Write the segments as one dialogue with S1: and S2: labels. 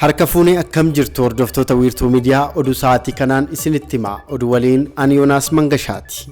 S1: Harka fuunee akkam jirtu hordoftoota wiirtuu miidiyaa oduu sa'aatii kanaan isinitti himaa oduu waliin ani Yoonaas Mangashaati.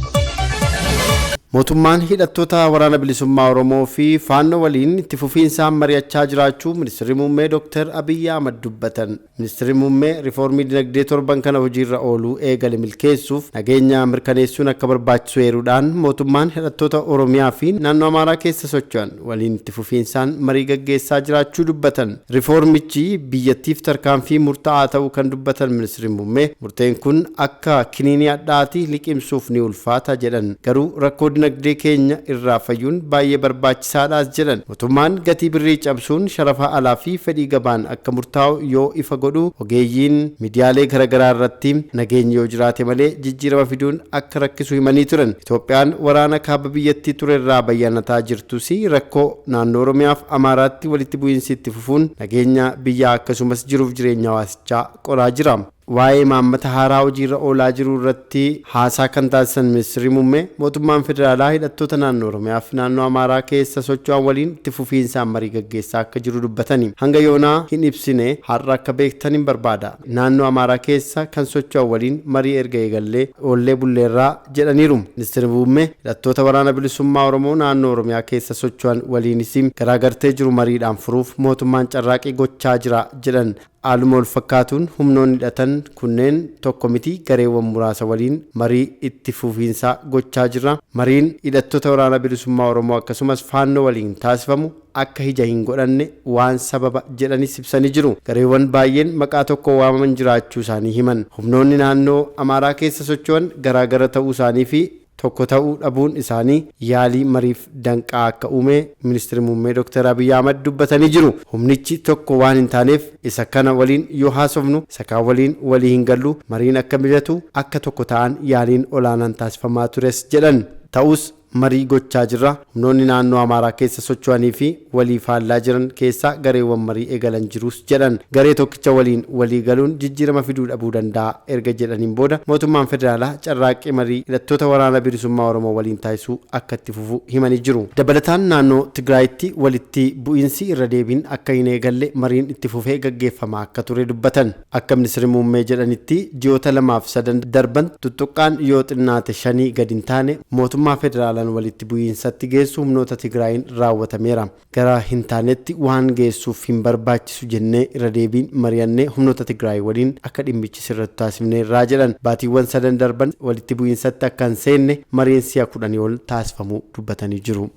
S1: Mootummaan hidhattoota waraana bilisummaa Oromoo fi faannoo waliin itti fufiinsaan mari'achaa jiraachuu Ministeerri Muummee Dr. Abiy Ahmad dubbatan. Ministeerri Muummee riifoormii dinagdee torban kana hojiirra ooluu eegale milkeessuuf nageenya mirkaneessuun akka barbaachisu eeruudhaan mootummaan hidhattoota Oromiyaa fi naannoo Amaaraa keessa socho'an waliin itti fufiinsaan marii gaggeessaa jiraachuu dubbatan. Riifoormichi biyyattiif tarkaanfii murtaa'aa ta'uu kan dubbatan Ministeerri Muummee murteen kun akka kiniinii addaatti liqimsuuf ni ulfaata jedhan. Garuu rakkoo dinagdee keenya irraa fayyuun baay'ee barbaachisaadhaas jedhan. Mootummaan gatii birrii cabsuun sharafa alaa fi fedhii gabaan akka murtaa'u yoo ifa godhu ogeeyyiin miidiyaalee garaagaraa irratti nageenyi yoo jiraate malee jijjiirama fiduun akka rakkisu himanii turan. Itoophiyaan waraana kaaba biyyattii ture irraa bayyanataa jirtus rakkoo naannoo Oromiyaaf Amaaraatti walitti bu'iinsi itti fufuun nageenya biyyaa akkasumas jiruuf jireenya hawaasichaa qoraa jira. Waa'ee maammata haaraa hojiirra oolaa jiru irratti haasaa kan taasisan Ministeerri Muummee mootummaan federaalaa hidhattoota naannoo Oromiyaa fi naannoo Amaaraa keessa socho'an waliin itti fufiinsaan marii gaggeessaa akka jiru dubbatanii hanga yoonaa hin ibsine har'a akka beektan hin barbaada. Naannoo Amaaraa keessa kan socho'an waliin marii erga eegallee oollee bulleerraa jedhaniiru. Ministeerri Muummee hidhattoota waraana bilisummaa Oromoo naannoo Oromiyaa keessa socho'an waliinis garaagartee jiru mariidhaan furuuf mootummaan carraaqii gochaa jira jedhan. Haaluma wal fakkaatuun humnoonni hidhatan kunneen tokko miti gareewwan muraasa waliin marii itti fufiinsaa gochaa jira. Mariin hidhattoota waraana bilisummaa Oromoo akkasumas faannoo waliin taasifamu akka hija hin godhanne waan sababa jedhanis ibsanii jiru. Gareewwan baay'een maqaa tokko waamaman jiraachuu isaanii himan. Humnoonni naannoo Amaaraa keessa socho'an garaagara ta'uu isaanii fi tokko ta'uu dhabuun isaanii yaalii mariif danqaa akka uume Ministeerri Muummee Dr. Abiy Ahmad dubbatanii jiru. Humnichi tokko waan hin taaneef isa kana waliin yoo haasofnu isa kaan waliin walii hin gallu mariin akka mijatu akka tokko ta'an yaaliin olaanaan taasifamaa tures jedhan. Ta'us marii gochaa jirra. Humnoonni naannoo Amaaraa keessa socho'anii fi walii faallaa jiran keessaa gareewwan marii eegalan jirus jedhan. Garee tokkicha waliin walii galuun jijjiirama fiduu dhabuu danda'a erga jedhaniin booda mootummaan federaalaa carraaqqii marii hidhattoota waraana bilisummaa Oromoo waliin taasisuu akka itti fufu himanii jiru. Dabalataan naannoo Tigraayitti walitti bu'iinsi irra deebiin akka hin eegalle mariin itti fufee gaggeeffamaa akka ture dubbatan. Akka Ministeerri Muummee jedhanitti ji'oota 2-3 darban tuttuqqaan yoo xinnaate 5 gadi hin taane mootummaa federaalaa walitti bu'iinsatti geessu humnoota Tigraayin raawwatameera. Gara hin taanetti waan geessuuf hin barbaachisu jennee irra deebiin mari'annee humnoota Tigraay waliin akka dhimmichi sirratti taasifneerraa jedhan. Baatiiwwan 3 darban walitti bu'iinsatti akka hin seenne mariin si'a 10 ol taasifamuu dubbatanii jiru.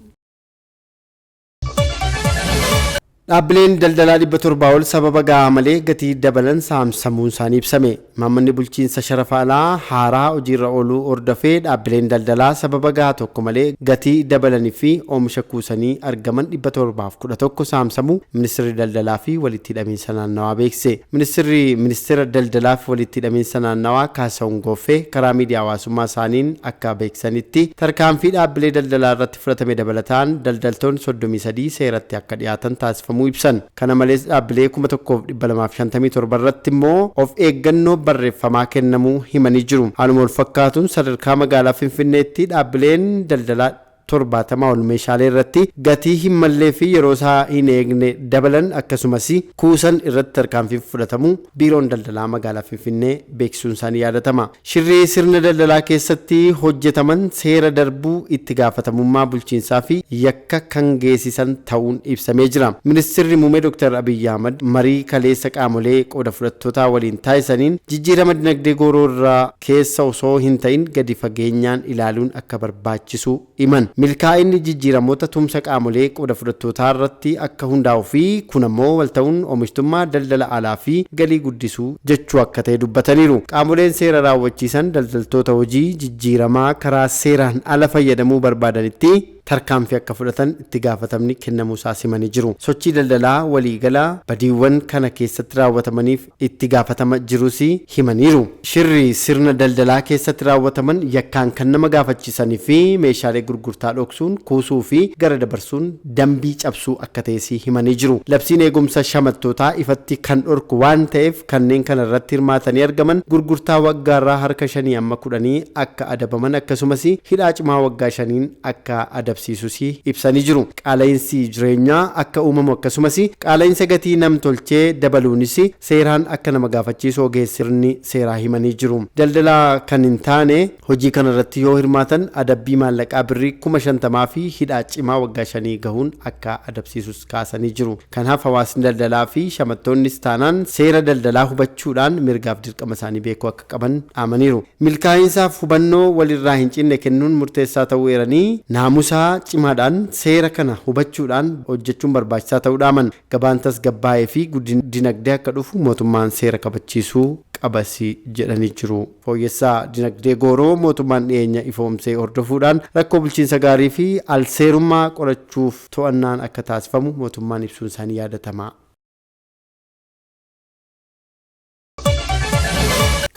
S1: Dhaabbileen daldalaa 700 ol sababa gahaa malee gatii dabalan saamsamuun isaanii ibsame. Maammanni bulchiinsa sharafa alaa haaraa hojiirra ooluu hordofee dhaabbileen daldalaa sababa gahaa tokko malee gatii dabalanii fi oomisha kuusanii argaman 711 saamsamuu Ministeerri Daldalaa fi walitti hidhamiinsa naannawaa beekse. Ministeera Daldalaa fi walitti hidhamiinsa naannawaa Kaasahuun Gooffee karaa miidiyaa hawaasummaa isaaniin akka beeksanitti tarkaanfii dhaabbilee daldalaa irratti fudhatame dabalataan daldaltoonni 33 seeratti akka dhiyaatan taasifamuu ibsan. Kana malees dhaabbilee 1257 irratti immoo of eeggannoo barreeffamaa kennamuu himanii jiru. Haaluma wal fakkaatuun sadarkaa magaalaa Finfinneetti dhaabbileen daldalaa 70 ol meeshaalee irratti gatii hin mallee fi yeroo isaa hin eegne dabalan akkasumas kuusan irratti tarkaanfii fudhatamu biiroon daldalaa magaalaa Finfinnee beeksisuun isaanii yaadatama. Shirrii sirna daldalaa keessatti hojjetaman seera darbuu itti gaafatamummaa bulchiinsaa fi yakka kan geessisan ta'uun ibsamee jira. Ministeerri Muummee Dr. Abiy Ahmad marii kaleessa qaamolee qooda fudhattootaa waliin taasisaniin jijjiirama dinagdee gooroo irraa keessa osoo hin ta'in gadi fageenyaan ilaaluun akka barbaachisu himan. Milkaa'inni jijjiiramoota tumsa qaamolee qooda fudhattootaa irratti akka hundaa'u fi kun ammoo walta'uun oomishtummaa daldala alaa fi galii guddisuu jechuu akka ta'e dubbataniiru. Qaamoleen seera raawwachiisan daldaltoota hojii jijjiiramaa karaa seeraan ala fayyadamuu barbaadanitti tarkaanfii akka fudhatan itti gaafatamni kennamuu isaa simanii jiru. Sochii daldalaa waliigalaa badiiwwan kana keessatti raawwatamaniif itti gaafatama jirus himaniiru. Shirri sirna daldalaa keessatti raawwataman yakkaan kan nama gaafachiisanii fi meeshaalee gurgurtaa dhoksuun kuusuu fi gara dabarsuun dambii cabsuu akka ta'es himanii jiru. Labsiin eegumsa shamattootaa ifatti kan dhorku waan ta'eef kanneen kana irratti hirmaatanii argaman gurgurtaa waggaarraa harka 5 amma 10 akka adabaman akkasumas hidhaa cimaa waggaa 5 akka adabaman adabsiisus ibsanii jiru. Qaala'insi jireenyaa akka uumamu akkasumas qaala'insa gatii nam-tolchee dabaluunis seeraan akka nama gaafachiisu ogeessonni seeraa himanii jiru. Daldalaa kan hin taane hojii kana irratti yoo hirmaatan adabbii maallaqaa birrii 50,000 fi hidhaa cimaa waggaa 5 gahuun akka adabsiisus kaasanii jiru. Kanaaf hawaasni daldalaa fi shamartoonnis taanaan seera daldalaa hubachuudhaan mirgaaf dirqama isaanii beekuu akka qaban dhaamaniiru. Milkaa'insaaf hubannoo walirraa hin cinne kennuun murteessaa ta'uu eeranii naamusaa cimaadhaan seera kana hubachuudhaan hojjechuun barbaachisaa ta'uu dhaaman. Gabaan tasgabbaa'ee fi guddina dinagdee akka dhufu mootummaan seera kabachiisuu qabasi jedhanii jiru. Fooyyessaa dinagdee gooroo mootummaan dhiyeenya ifoomsee hordofuudhaan rakkoo bulchiinsa gaarii fi alseerummaa qorachuuf to'annaan akka taasifamu mootummaan ibsuun isaanii yaadatama.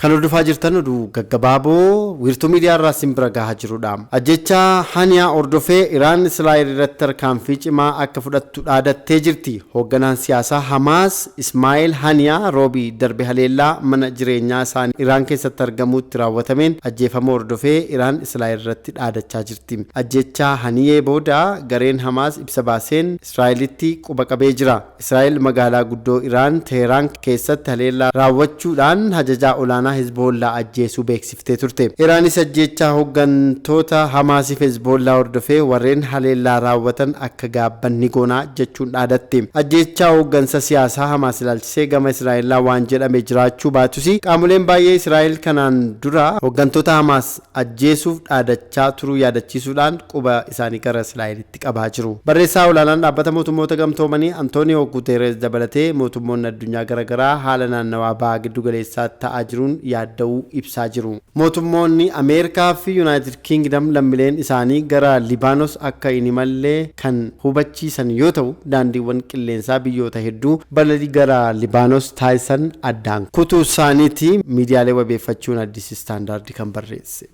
S1: Kan hordofaa jirtan oduu gaggabaaboo wiirtuu miidiyaa irraa simbira gahaa jirudha. Ajjechaa Haniyaa hordofee Iraan Israa'el irratti tarkaanfii cimaa akka fudhattu dhaadattee jirti. Hoogganaan siyaasaa Hamaas Ismaa'eel Haniyaa roobii darbe haleellaa mana jireenyaa isaanii Iraan keessatti argamutti raawwatameen ajjeefama hordofee Iraan Israa'el irratti dhaadachaa jirti. Ajjechaa Haniyee booda gareen Hamaas ibsa baaseen Israa'elitti quba qabee jira. Israa'el magaalaa guddoo Iraan Teheraan keessatti haleellaa raawwachuudhaan ajajaa olaanaa Hezbollah ajjeesuu beeksiftee turte. Iraanis ajjechaa hooggantoota Hamaasiif Hezbollah hordofee warreen haleellaa raawwatan akka gaabban ni goonaa jechuun dhaadatte. Ajjechaa hooggansa siyaasaa Hamaas ilaalchisee gama Israa'elaa waan jedhame jiraachuu baatus qaamoleen baay'ee Israa'el kanaan dura hooggantoota Hamaas ajjeesuuf dhaadachaa turuu yaadachiisuudhaan quba isaanii gara Israa'elitti qabaa jiru. Barreessaa olaanaan dhaabbata mootummoota gamtoomanii Antooniyoo Guuteres dabalatee mootummoonni addunyaa garaagaraa haala naannawaa bahaa giddu galeessaa ta'aa jiruun yaadda'uu ibsaa jiru. Mootummoonni Ameerikaa fi Yuunaayitid Kiingdam lammiileen isaanii gara Libaanos akka hin imalle kan hubachiisan yoo ta'u, daandiiwwan qilleensaa biyyoota hedduu balaliin gara Libaanos taasisan addaan kutuu isaaniiti miidiyaalee wabeeffachuun Addis Istaandaardi kan barreesse.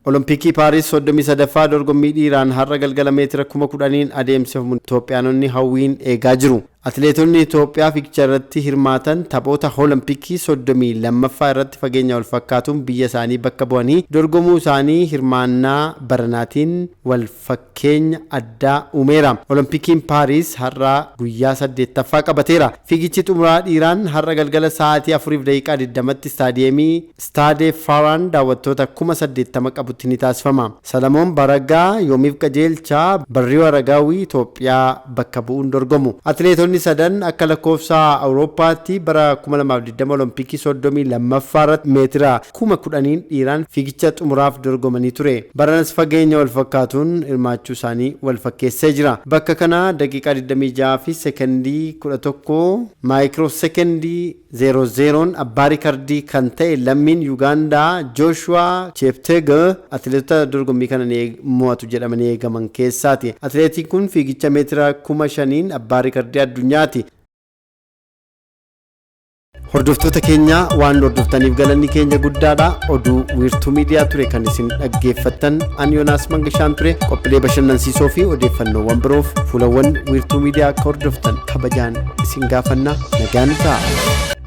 S1: Olompikii Paaris 33ffaa dorgommii dhiiraan har'a galgala meetira 10,000 adeemsifamu Itoophiyaanonni hawwiin eegaa jiru. Atileetonni Itoophiyaa fiigicha irratti hirmaatan taphoota Olompikii 32ffaa irratti fageenya wal fakkaatuun biyya isaanii bakka bu'anii dorgomuu isaanii hirmaannaa baranaatiin wal fakkeenya addaa uumeera. Olompikiin Paaris har'a guyyaa 8ffaa qabateera. Fiigichi xumuraa dhiiraan har'a galgala sa'aatii 4:20tti istaadiyeemii Staade Faraan daawwattoota 80,000 qabutti ni taasifama. Salamoon Baragaa yoomiif qajeelchaa Barriiwaa Ragaawii Itoophiyaa bakka bu'uun dorgomu. Atileetonni sadan akka lakkoofsa Awurooppaatti bara 2020 Olompikii 32ffaa irratti meetira 10,000 dhiiraan fiigicha xumuraaf dorgomanii ture. Baranas fageenya wal fakkaatuun hirmaachuu isaanii wal fakkeessee jira. Bakka kana daqiiqaa 26 fi sekondii 11 maayikiroo sekondii 00 abbaa riikardii kan ta'e lammiin Yuugaandaa Jooshuwaa Cheepteegee atileetota dorgommii kana mo'atu jedhamanii eegaman keessaati. Atileetiin kun fiigicha meetira 5,000 abbaa riikardii addunyaati. Hordoftoota keenya waan hordoftaniif galanni keenya guddaadha. Oduu wiirtuu miidiyaa ture kan isin dhaggeeffattan ani Yoonaas Mangashaan ture. Qophiilee bashannansiisoo fi odeeffannoowwan biroof fuulawwan wiirtuu miidiyaa akka hordoftan kabajaan isin gaafanna. Nagaan ta'a.